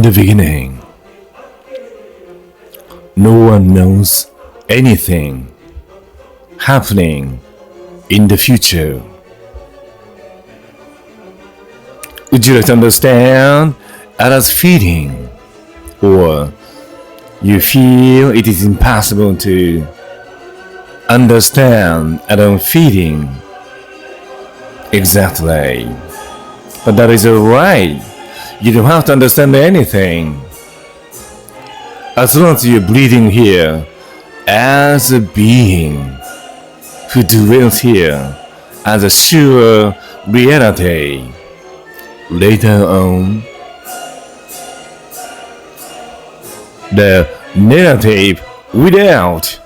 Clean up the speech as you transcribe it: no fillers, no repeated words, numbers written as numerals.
the beginning, no one knows anything happening in the future. Would you like to understand others' feeling, or you feel it is impossible to understand others' feeling? Exactly. But that is alright. You don't have to understand anything. As long as you're breathing here as a being who dwells here as a sure reality, later on, the narrative without